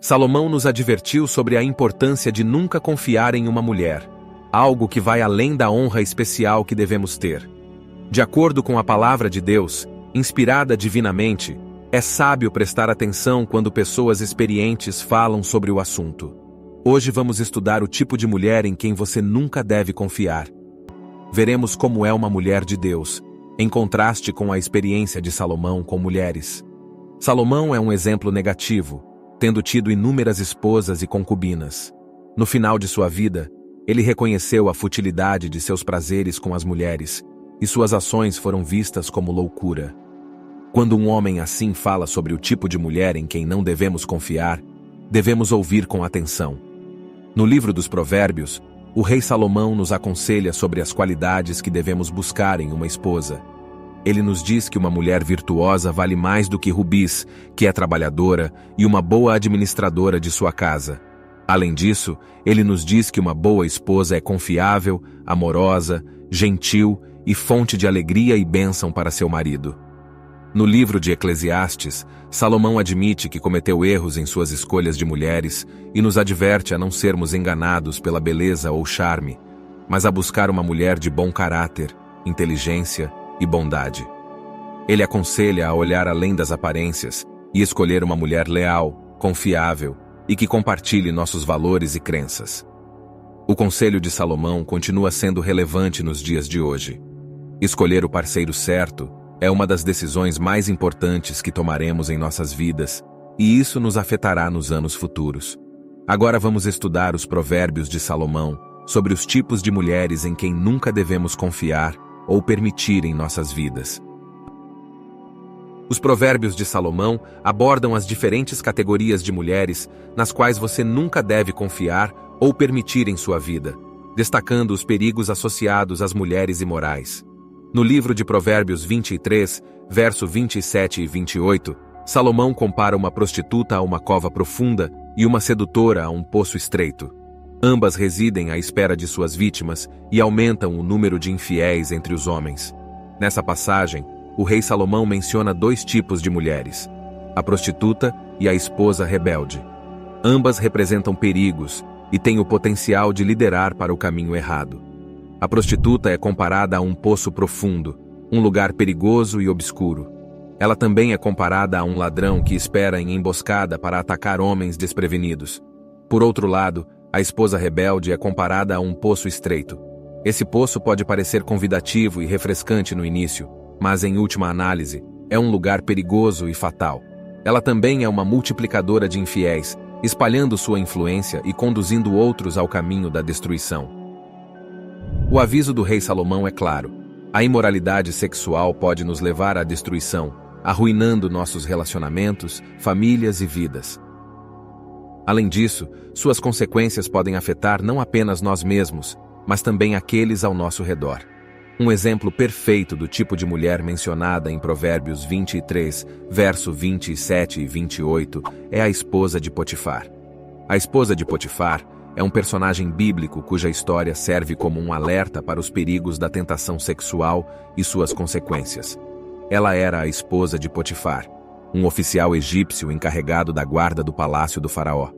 Salomão nos advertiu sobre a importância de nunca confiar em uma mulher, algo que vai além da honra especial que devemos ter. De acordo com a palavra de Deus, inspirada divinamente, é sábio prestar atenção quando pessoas experientes falam sobre o assunto. Hoje vamos estudar o tipo de mulher em quem você nunca deve confiar. Veremos como é uma mulher de Deus, em contraste com a experiência de Salomão com mulheres. Salomão é um exemplo negativo, tendo tido inúmeras esposas e concubinas. No final de sua vida, ele reconheceu a futilidade de seus prazeres com as mulheres, e suas ações foram vistas como loucura. Quando um homem assim fala sobre o tipo de mulher em quem não devemos confiar, devemos ouvir com atenção. No livro dos Provérbios, o rei Salomão nos aconselha sobre as qualidades que devemos buscar em uma esposa. Ele nos diz que uma mulher virtuosa vale mais do que rubis, que é trabalhadora e uma boa administradora de sua casa. Além disso, ele nos diz que uma boa esposa é confiável, amorosa, gentil e fonte de alegria e bênção para seu marido. No livro de Eclesiastes, Salomão admite que cometeu erros em suas escolhas de mulheres e nos adverte a não sermos enganados pela beleza ou charme, mas a buscar uma mulher de bom caráter, inteligência e bondade. Ele aconselha a olhar além das aparências e escolher uma mulher leal, confiável e que compartilhe nossos valores e crenças. O conselho de Salomão continua sendo relevante nos dias de hoje. Escolher o parceiro certo é uma das decisões mais importantes que tomaremos em nossas vidas, e isso nos afetará nos anos futuros. Agora vamos estudar os provérbios de Salomão sobre os tipos de mulheres em quem nunca devemos confiar ou permitir em nossas vidas. Os provérbios de Salomão abordam as diferentes categorias de mulheres nas quais você nunca deve confiar ou permitir em sua vida, destacando os perigos associados às mulheres imorais. No livro de Provérbios 23, verso 27 e 28, Salomão compara uma prostituta a uma cova profunda e uma sedutora a um poço estreito. Ambas residem à espera de suas vítimas e aumentam o número de infiéis entre os homens. Nessa passagem, o rei Salomão menciona dois tipos de mulheres: a prostituta e a esposa rebelde. Ambas representam perigos e têm o potencial de liderar para o caminho errado. A prostituta é comparada a um poço profundo, um lugar perigoso e obscuro. Ela também é comparada a um ladrão que espera em emboscada para atacar homens desprevenidos. Por outro lado, a esposa rebelde é comparada a um poço estreito. Esse poço pode parecer convidativo e refrescante no início, mas em última análise, é um lugar perigoso e fatal. Ela também é uma multiplicadora de infiéis, espalhando sua influência e conduzindo outros ao caminho da destruição. O aviso do rei Salomão é claro: a imoralidade sexual pode nos levar à destruição, arruinando nossos relacionamentos, famílias e vidas. Além disso, suas consequências podem afetar não apenas nós mesmos, mas também aqueles ao nosso redor. Um exemplo perfeito do tipo de mulher mencionada em Provérbios 23, verso 27 e 28 é a esposa de Potifar. A esposa de Potifar é um personagem bíblico cuja história serve como um alerta para os perigos da tentação sexual e suas consequências. Ela era a esposa de Potifar, um oficial egípcio encarregado da guarda do palácio do faraó.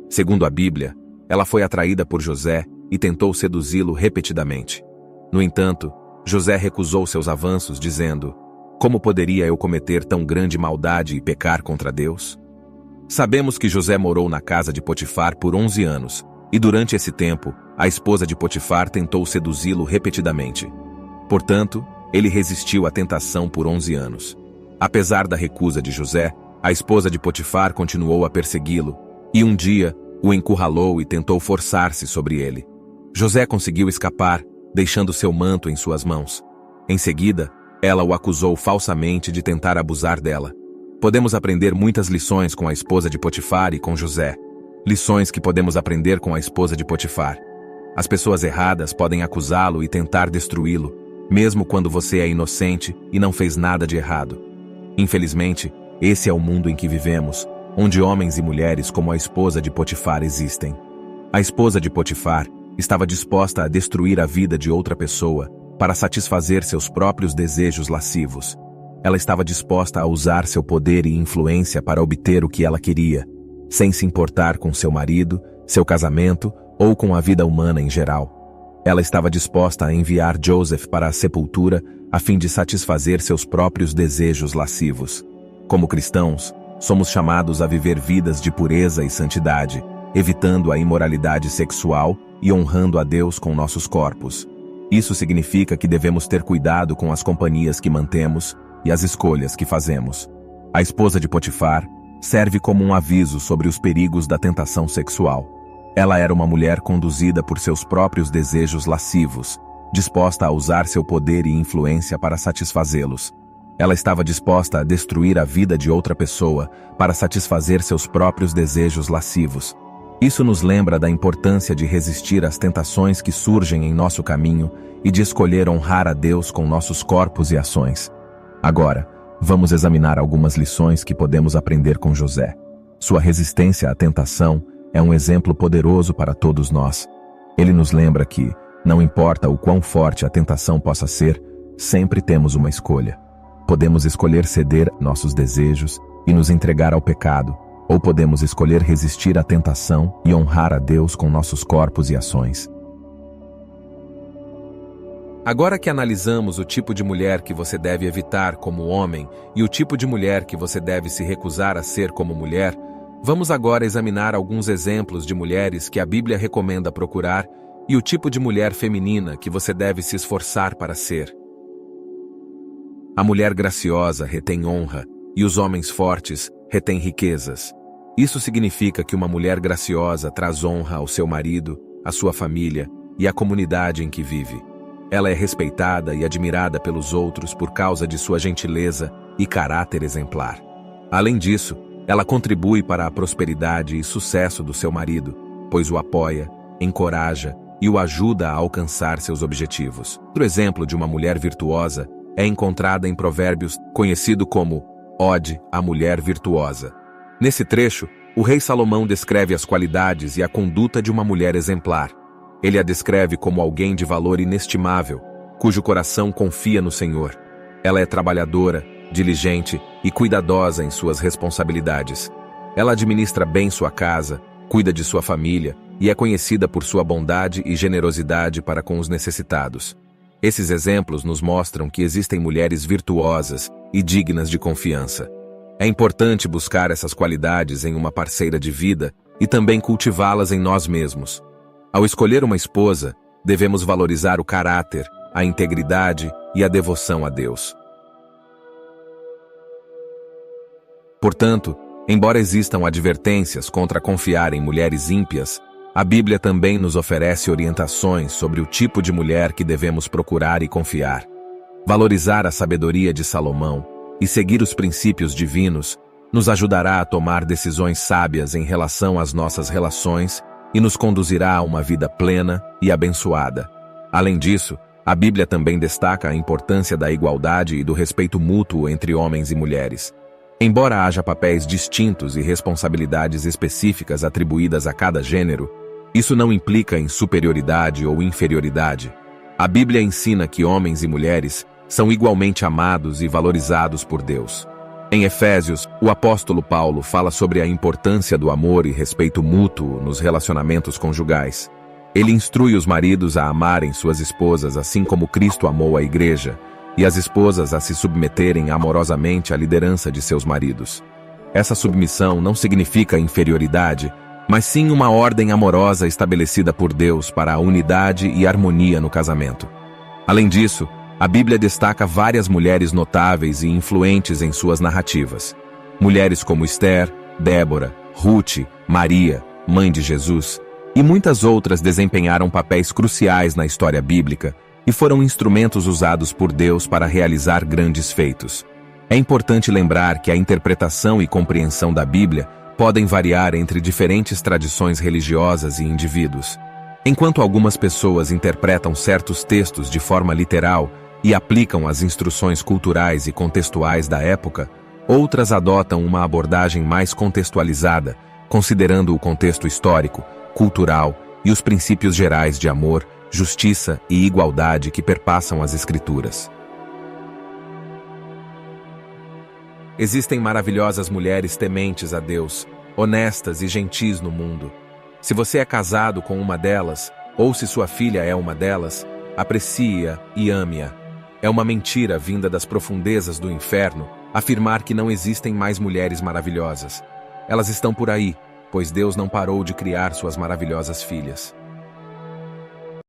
Segundo a Bíblia, ela foi atraída por José e tentou seduzi-lo repetidamente. No entanto, José recusou seus avanços, dizendo: "Como poderia eu cometer tão grande maldade e pecar contra Deus?" Sabemos que José morou na casa de Potifar por 11 anos, e durante esse tempo, a esposa de Potifar tentou seduzi-lo repetidamente. Portanto, ele resistiu à tentação por 11 anos. Apesar da recusa de José, a esposa de Potifar continuou a persegui-lo, e um dia o encurralou e tentou forçar-se sobre ele. José conseguiu escapar, deixando seu manto em suas mãos. Em seguida, ela o acusou falsamente de tentar abusar dela. Podemos aprender muitas lições com a esposa de Potifar e com José. Lições que podemos aprender com a esposa de Potifar. As pessoas erradas podem acusá-lo e tentar destruí-lo, mesmo quando você é inocente e não fez nada de errado. Infelizmente, esse é o mundo em que vivemos, onde homens e mulheres como a esposa de Potifar existem. A esposa de Potifar estava disposta a destruir a vida de outra pessoa para satisfazer seus próprios desejos lascivos. Ela estava disposta a usar seu poder e influência para obter o que ela queria. sem se importar com seu marido, seu casamento ou com a vida humana em geral. Ela estava disposta a enviar Joseph para a sepultura a fim de satisfazer seus próprios desejos lascivos. Como cristãos, somos chamados a viver vidas de pureza e santidade, evitando a imoralidade sexual e honrando a Deus com nossos corpos. Isso significa que devemos ter cuidado com as companhias que mantemos e as escolhas que fazemos. A esposa de Potifar serve como um aviso sobre os perigos da tentação sexual. Ela era uma mulher conduzida por seus próprios desejos lascivos, disposta a usar seu poder e influência para satisfazê-los. Ela estava disposta a destruir a vida de outra pessoa para satisfazer seus próprios desejos lascivos. Isso nos lembra da importância de resistir às tentações que surgem em nosso caminho e de escolher honrar a Deus com nossos corpos e ações. Agora, vamos examinar algumas lições que podemos aprender com José. Sua resistência à tentação é um exemplo poderoso para todos nós. Ele nos lembra que, não importa o quão forte a tentação possa ser, sempre temos uma escolha. Podemos escolher ceder nossos desejos e nos entregar ao pecado, ou podemos escolher resistir à tentação e honrar a Deus com nossos corpos e ações. Agora que analisamos o tipo de mulher que você deve evitar como homem e o tipo de mulher que você deve se recusar a ser como mulher, vamos agora examinar alguns exemplos de mulheres que a Bíblia recomenda procurar e o tipo de mulher feminina que você deve se esforçar para ser. A mulher graciosa retém honra e os homens fortes retêm riquezas. Isso significa que uma mulher graciosa traz honra ao seu marido, à sua família e à comunidade em que vive. Ela é respeitada e admirada pelos outros por causa de sua gentileza e caráter exemplar. Além disso, ela contribui para a prosperidade e sucesso do seu marido, pois o apoia, encoraja e o ajuda a alcançar seus objetivos. Outro exemplo de uma mulher virtuosa é encontrada em Provérbios, conhecido como Ode à Mulher Virtuosa. Nesse trecho, o rei Salomão descreve as qualidades e a conduta de uma mulher exemplar. Ele a descreve como alguém de valor inestimável, cujo coração confia no Senhor. Ela é trabalhadora, diligente e cuidadosa em suas responsabilidades. Ela administra bem sua casa, cuida de sua família e é conhecida por sua bondade e generosidade para com os necessitados. Esses exemplos nos mostram que existem mulheres virtuosas e dignas de confiança. É importante buscar essas qualidades em uma parceira de vida e também cultivá-las em nós mesmos. Ao escolher uma esposa, devemos valorizar o caráter, a integridade e a devoção a Deus. Portanto, embora existam advertências contra confiar em mulheres ímpias, a Bíblia também nos oferece orientações sobre o tipo de mulher que devemos procurar e confiar. Valorizar a sabedoria de Salomão e seguir os princípios divinos nos ajudará a tomar decisões sábias em relação às nossas relações e nos conduzirá a uma vida plena e abençoada. Além disso, a Bíblia também destaca a importância da igualdade e do respeito mútuo entre homens e mulheres. Embora haja papéis distintos e responsabilidades específicas atribuídas a cada gênero, isso não implica em superioridade ou inferioridade. A Bíblia ensina que homens e mulheres são igualmente amados e valorizados por Deus. Em Efésios, o apóstolo Paulo fala sobre a importância do amor e respeito mútuo nos relacionamentos conjugais. Ele instrui os maridos a amarem suas esposas assim como Cristo amou a igreja, e as esposas a se submeterem amorosamente à liderança de seus maridos. Essa submissão não significa inferioridade, mas sim uma ordem amorosa estabelecida por Deus para a unidade e harmonia no casamento. Além disso, a Bíblia destaca várias mulheres notáveis e influentes em suas narrativas. Mulheres como Esther, Débora, Ruth, Maria, mãe de Jesus, e muitas outras desempenharam papéis cruciais na história bíblica e foram instrumentos usados por Deus para realizar grandes feitos. É importante lembrar que a interpretação e compreensão da Bíblia podem variar entre diferentes tradições religiosas e indivíduos. Enquanto algumas pessoas interpretam certos textos de forma literal e aplicam as instruções culturais e contextuais da época, outras adotam uma abordagem mais contextualizada, considerando o contexto histórico, cultural e os princípios gerais de amor, justiça e igualdade que perpassam as Escrituras. Existem maravilhosas mulheres tementes a Deus, honestas e gentis no mundo. Se você é casado com uma delas, ou se sua filha é uma delas, aprecie-a e ame-a. É uma mentira vinda das profundezas do inferno afirmar que não existem mais mulheres maravilhosas. Elas estão por aí, pois Deus não parou de criar suas maravilhosas filhas.